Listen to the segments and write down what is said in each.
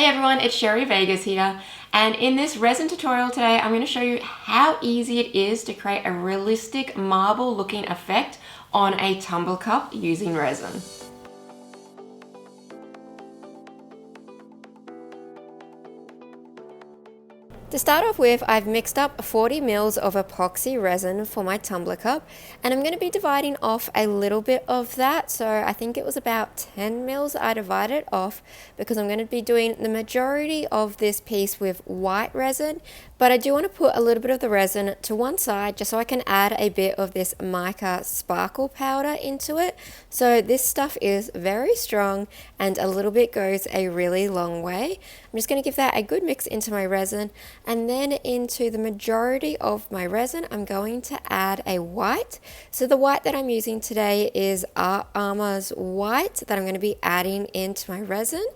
Hey everyone, it's Sherry Vegas here, and in this resin tutorial today I'm going to show you how easy it is to create a realistic marble looking effect on a tumbler cup using resin. To start off with, I've mixed up 40 mils of epoxy resin for my tumbler cup, and I'm going to be dividing off a little bit of that. So I think it was about 10 mils I divided off because I'm going to be doing the majority of this piece with white resin, but I do want to put a little bit of the resin to one side just so I can add a bit of this mica sparkle powder into it. So this stuff is very strong and a little bit goes a really long way. I'm just going to give that a good mix into my resin. And then into the majority of my resin, I'm going to add a white. So the white that I'm using today is Art Armor's white that I'm going to be adding into my resin.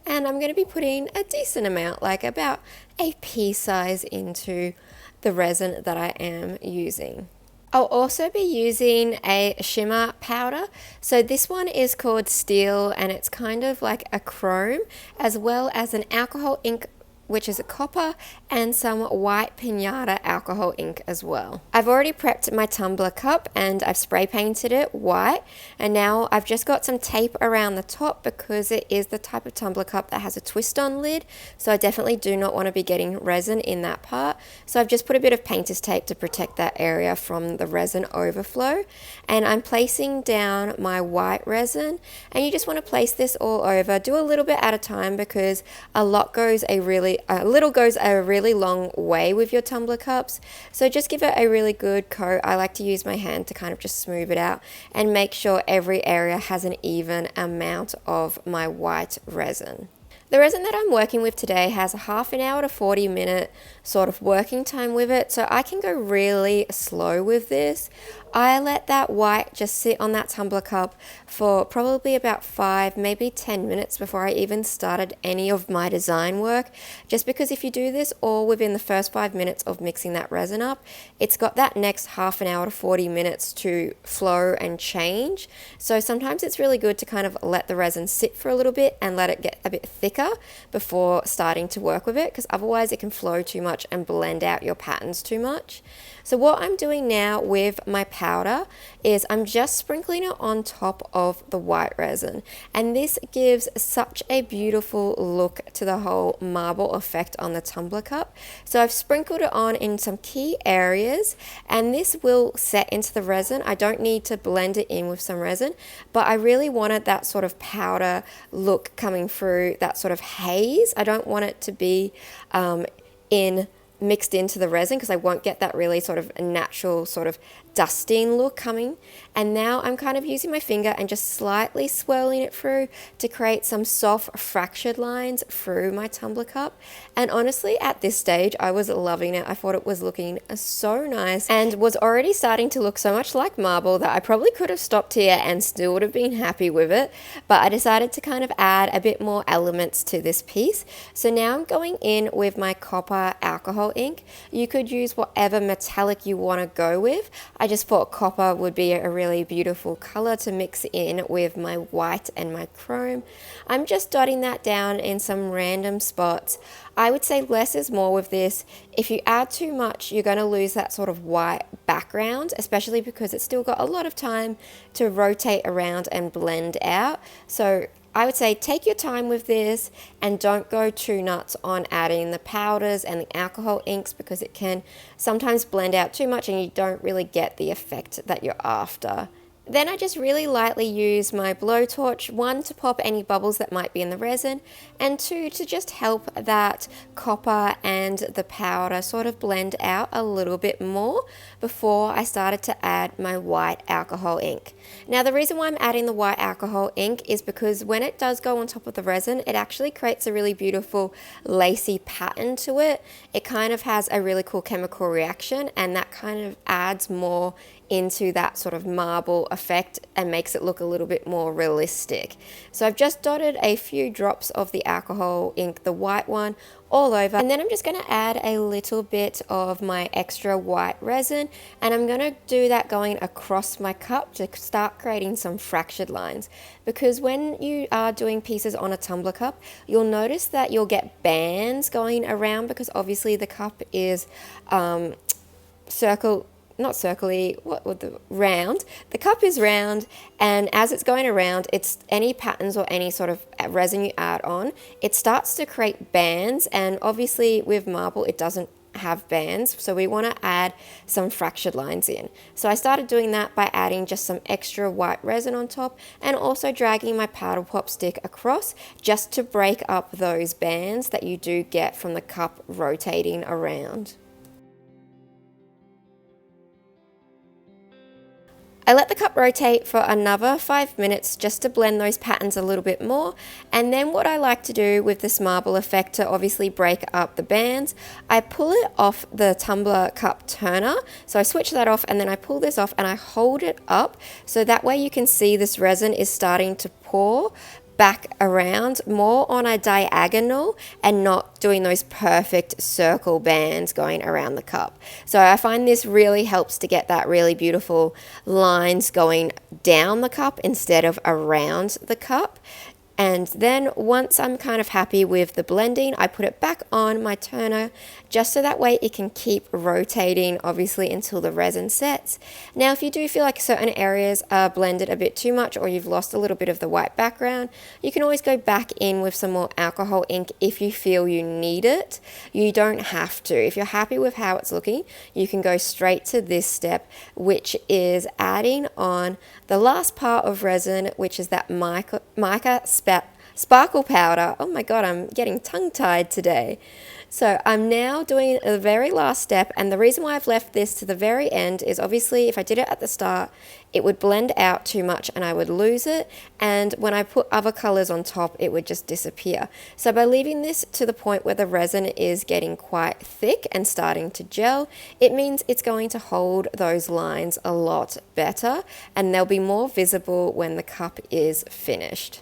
And I'm going to be putting a decent amount, like about a pea size, into the resin that I am using. I'll also be using a shimmer powder. So this one is called Steel and it's kind of like a chrome, as well as an alcohol ink, which is a copper, and some white pinata alcohol ink as well. I've already prepped my tumbler cup and I've spray painted it white, and now I've just got some tape around the top because it is the type of tumbler cup that has a twist on lid, so I definitely do not want to be getting resin in that part. So I've just put a bit of painter's tape to protect that area from the resin overflow, and I'm placing down my white resin, and you just want to place this all over. Do a little bit at a time because a little goes a really long way with your tumbler cups. So just give it a really good coat. I like to use my hand to kind of just smooth it out and make sure every area has an even amount of my white resin. The resin that I'm working with today has a half an hour to 40-minute sort of working time with it, so I can go really slow with this. I let that white just sit on that tumbler cup for probably about 5, maybe 10 minutes before I even started any of my design work, just because if you do this all within the first 5 minutes of mixing that resin up, it's got that next half an hour to 40 minutes to flow and change. So sometimes it's really good to kind of let the resin sit for a little bit and let it get a bit thicker before starting to work with it, because otherwise it can flow too much and blend out your patterns too much. So what I'm doing now with my powder is I'm just sprinkling it on top of the white resin, and this gives such a beautiful look to the whole marble effect on the tumbler cup. So I've sprinkled it on in some key areas, and this will set into the resin. I don't need to blend it in with some resin, but I really wanted that sort of powder look coming through, that sort of haze. I don't want it to be mixed into the resin because I won't get that really sort of natural sort of dusting look coming. And now I'm kind of using my finger and just slightly swirling it through to create some soft fractured lines through my tumbler cup. And honestly, at this stage, I was loving it. I thought it was looking so nice and was already starting to look so much like marble that I probably could have stopped here and still would have been happy with it. But I decided to kind of add a bit more elements to this piece. So now I'm going in with my copper alcohol ink. You could use whatever metallic you want to go with. I just thought copper would be a really beautiful color to mix in with my white and my chrome. I'm just dotting that down in some random spots. I would say less is more with this. If you add too much, you're going to lose that sort of white background, especially because it's still got a lot of time to rotate around and blend out. So I would say take your time with this and don't go too nuts on adding the powders and the alcohol inks because it can sometimes blend out too much and you don't really get the effect that you're after. Then I just really lightly use my blowtorch, 1 to pop any bubbles that might be in the resin, and 2 to just help that copper and the powder sort of blend out a little bit more before I started to add my white alcohol ink. Now the reason why I'm adding the white alcohol ink is because when it does go on top of the resin, it actually creates a really beautiful lacy pattern to it. It kind of has a really cool chemical reaction, and that kind of adds more into that sort of marble effect and makes it look a little bit more realistic. So I've just dotted a few drops of the alcohol ink, the white one, all over, and then I'm just going to add a little bit of my extra white resin, and I'm going to do that going across my cup to start creating some fractured lines, because when you are doing pieces on a tumbler cup, you'll notice that you'll get bands going around, because obviously the cup is round. The cup is round, and as it's going around, it's any patterns or any sort of resin you add on, it starts to create bands, and obviously with marble it doesn't have bands, so we want to add some fractured lines in. So I started doing that by adding just some extra white resin on top, and also dragging my powder pop stick across just to break up those bands that you do get from the cup rotating around. I let the cup rotate for another 5 minutes just to blend those patterns a little bit more, and then what I like to do with this marble effect to obviously break up the bands, I pull it off the tumbler cup turner. So I switch that off, and then I pull this off and I hold it up, so that way you can see this resin is starting to pour back around more on a diagonal and not doing those perfect circle bands going around the cup. So I find this really helps to get that really beautiful lines going down the cup instead of around the cup. And then once I'm kind of happy with the blending, I put it back on my turner just so that way it can keep rotating, obviously, until the resin sets. Now, if you do feel like certain areas are blended a bit too much, or you've lost a little bit of the white background, you can always go back in with some more alcohol ink if you feel you need it. You don't have to. If you're happy with how it's looking, you can go straight to this step, which is adding on the last part of resin, which is that mica sparkle powder. Oh my god, I'm getting tongue-tied today. So I'm now doing the very last step, and the reason why I've left this to the very end is obviously if I did it at the start, it would blend out too much and I would lose it, and when I put other colors on top, it would just disappear. So by leaving this to the point where the resin is getting quite thick and starting to gel, it means it's going to hold those lines a lot better, and they'll be more visible when the cup is finished.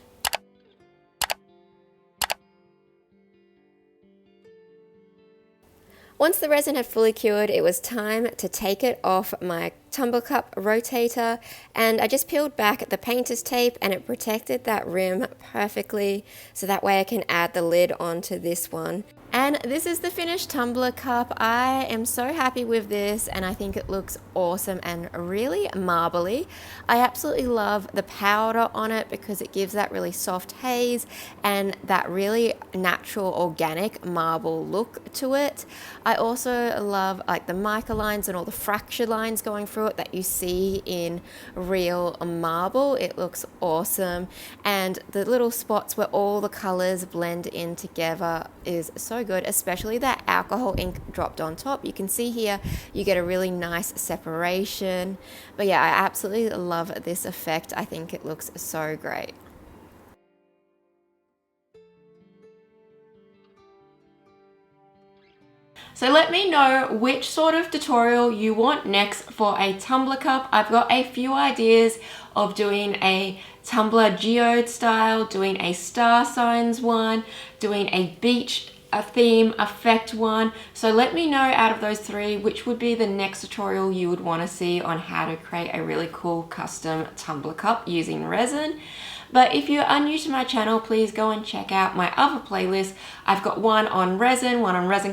Once the resin had fully cured, it was time to take it off my tumbler cup rotator, and I just peeled back the painter's tape, and it protected that rim perfectly, so that way I can add the lid onto this one. And this is the finished tumbler cup. I am so happy with this, and I think it looks awesome and really marbly. I absolutely love the powder on it because it gives that really soft haze and that really natural organic marble look to it. I also love like the mica lines and all the fracture lines going through it that you see in real marble. It looks awesome, and the little spots where all the colors blend in together is so good, especially that alcohol ink dropped on top. You can see here you get a really nice separation. But yeah, I absolutely love this effect. I think it looks so great. So let me know which sort of tutorial you want next for a tumbler cup. I've got a few ideas of doing a tumbler geode style, doing a star signs one, doing a beach theme effect one. So let me know out of those three which would be the next tutorial you would want to see on how to create a really cool custom tumbler cup using resin. But if you are new to my channel, please go and check out my other playlists. I've got one on resin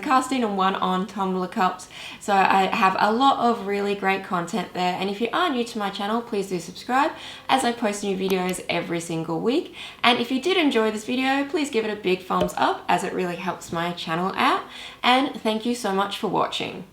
casting, and one on tumbler cups. So I have a lot of really great content there. And if you are new to my channel, please do subscribe, as I post new videos every single week. And if you did enjoy this video, please give it a big thumbs up, as it really helps my channel out. And thank you so much for watching.